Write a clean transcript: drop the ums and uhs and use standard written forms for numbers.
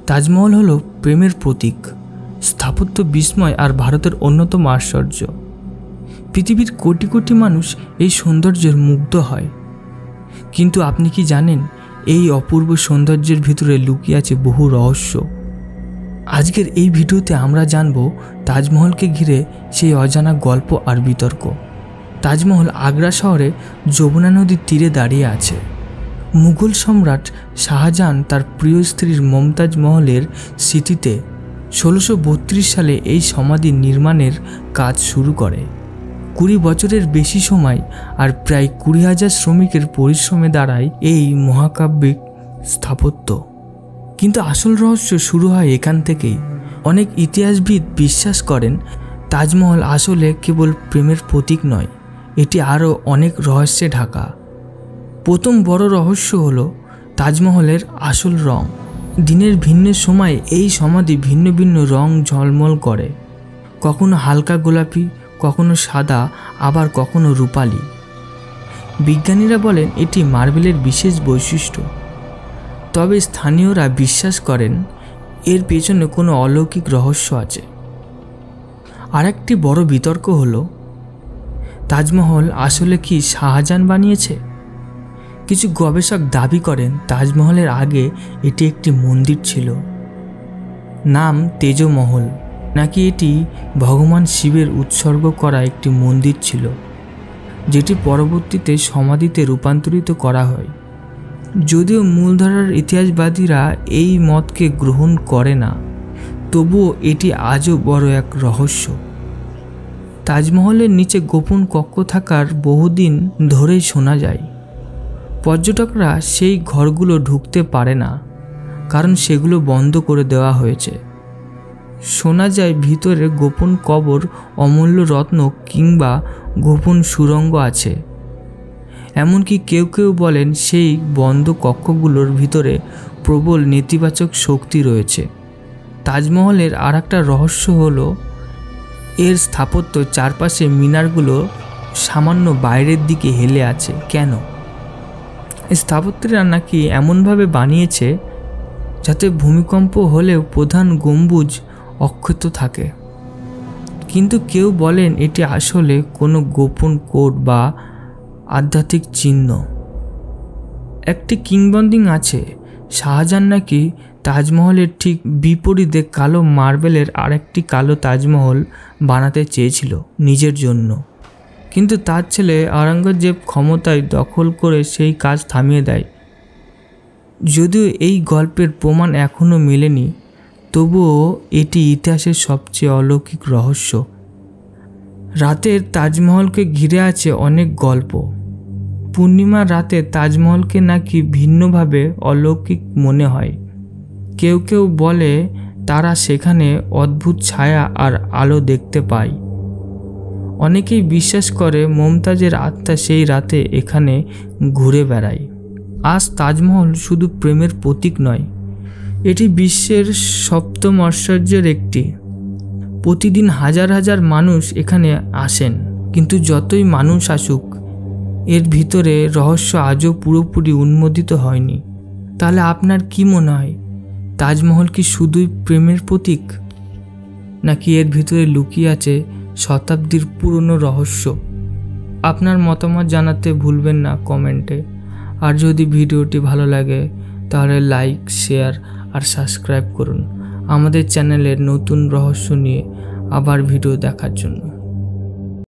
তাজমহল হলো প্রেমের প্রতীক, স্থাপত্য বিস্ময় আর ভারতের অন্যতম আশ্চর্য। পৃথিবীর কোটি কোটি মানুষ এই সৌন্দর্যের মুগ্ধ হয়। কিন্তু আপনি কি জানেন, এই অপূর্ব সৌন্দর্যের ভিতরে লুকিয়ে আছে বহু রহস্য। আজকের এই ভিডিওতে আমরা জানব তাজমহলকে ঘিরে সেই অজানা গল্প আর বিতর্ক। তাজমহল আগ্রা শহরে যমুনা নদীর তীরে দাঁড়িয়ে আছে। মুঘল সম্রাট শাহজাহান তার প্রিয় স্ত্রীর মমতাজ মহলের স্মৃতিতে 1632 সালে এই সমাধি নির্মাণের কাজ শুরু করে। 20 বছরের বেশি সময় আর প্রায় 20,000 শ্রমিকের পরিশ্রমে দাঁড়ায় এই মহাকাব্যিক স্থাপত্য। কিন্তু আসল রহস্য শুরু হয় এখান থেকেই। অনেক ইতিহাসবিদ বিশ্বাস করেন তাজমহল আসলে কেবল প্রেমের প্রতীক নয়, এটি আরও অনেক রহস্যে ঢাকা। প্রথম বড় রহস্য হলো তাজমহলের আসল রং। দিনের ভিন্ন সময়ে এই সমাধি ভিন্ন ভিন্ন রং ঝলমল করে, কখনো হালকা গোলাপি, কখনো সাদা, আবার কখনো রূপালি। বিজ্ঞানীরা বলেন এটি মার্বেলের বিশেষ বৈশিষ্ট্য, তবে স্থানীয়রা বিশ্বাস করেন এর পেছনে কোনো অলৌকিক রহস্য আছে। আরেকটি বড় বিতর্ক হলো তাজমহল আসলে কি শাহজাহান বানিয়েছে? কিছু গবেষক দাবি করেন তাজমহলের আগে এটি একটি মন্দির ছিল, নাম তেজমহল। নাকি এটি ভগবান শিবের উৎসর্গ করা একটি মন্দির ছিল, যেটি পরবর্তীতে সমাধিতে রূপান্তরিত করা হয়। যদিও মূলধারার ইতিহাসবাদীরা এই মতকে গ্রহণ করে না, তবুও এটি আজও বড় এক রহস্য। তাজমহলের নিচে গোপন কক্ষ থাকার বহুদিন ধরেই শোনা যায়। পর্যটকরা সেই ঘরগুলো ঢুকতে পারে না, কারণ সেগুলো বন্ধ করে দেওয়া হয়েছে। শোনা যায় ভিতরে গোপন কবর, অমূল্য রত্ন কিংবা গোপন সুড়ঙ্গ আছে। এমনকি কেউ কেউ বলেন সেই বন্ধ কক্ষগুলোর ভিতরে প্রবল নেতিবাচক শক্তি রয়েছে। তাজমহলের আরেকটা রহস্য হলো এর স্থাপত্য। চারপাশে মিনারগুলো সামান্য বাইরের দিকে হেলে আছে কেন? স্থাপত্যরা নাকি এমনভাবে বানিয়েছে যাতে ভূমিকম্প হলেও প্রধান গম্বুজ অক্ষত থাকে। কিন্তু কেউ বলেন এটি আসলে কোনো গোপন কোড বা আধ্যাত্মিক চিহ্ন। একটি কিংবদন্তি আছে, শাহজাহান নাকি তাজমহলের ঠিক বিপরীতে কালো মার্বেলের আরেকটি কালো তাজমহল বানাতে চেয়েছিল নিজের জন্য, কিন্তু তার ছেলে আওরঙ্গজেব ক্ষমতায় দখল করে সেই কাজ থামিয়ে দেয়। যদিও এই গল্পের প্রমাণ এখনও মেলেনি, তবুও এটি ইতিহাসের সবচেয়ে অলৌকিক রহস্য। রাতের তাজমহলকে ঘিরে আছে অনেক গল্প। পূর্ণিমার রাতে তাজমহলকে নাকি ভিন্নভাবে অলৌকিক মনে হয়। কেউ কেউ বলে তারা সেখানে অদ্ভুত ছায়া আর আলো দেখতে পায়। অনেকেই বিশ্বাস করে মমতাজের আত্মা সেই রাতে এখানে ঘুরে বেড়ায়। আজ তাজমহল শুধু প্রেমের প্রতীক নয়, এটি বিশ্বের সপ্তম আশ্চর্যের একটি। প্রতিদিন হাজার হাজার মানুষ এখানে আসেন, কিন্তু যতই মানুষ আসুক এর ভিতরে রহস্য আজও পুরোপুরি উন্মোচিত হয়নি। তাহলে আপনার কি মনে হয়, তাজমহল কি শুধুই প্রেমের প্রতীক, নাকি এর ভিতরে লুকিয়ে আছে শতাব্দীর পুরনো রহস্য? আপনার মতামত জানাতে ভুলবেন না কমেন্টে। আর যদি ভিডিওটি ভালো লাগে তাহলে লাইক, শেয়ার আর সাবস্ক্রাইব করুন আমাদের চ্যানেলের নতুন রহস্য নিয়ে আবার ভিডিও দেখার জন্য।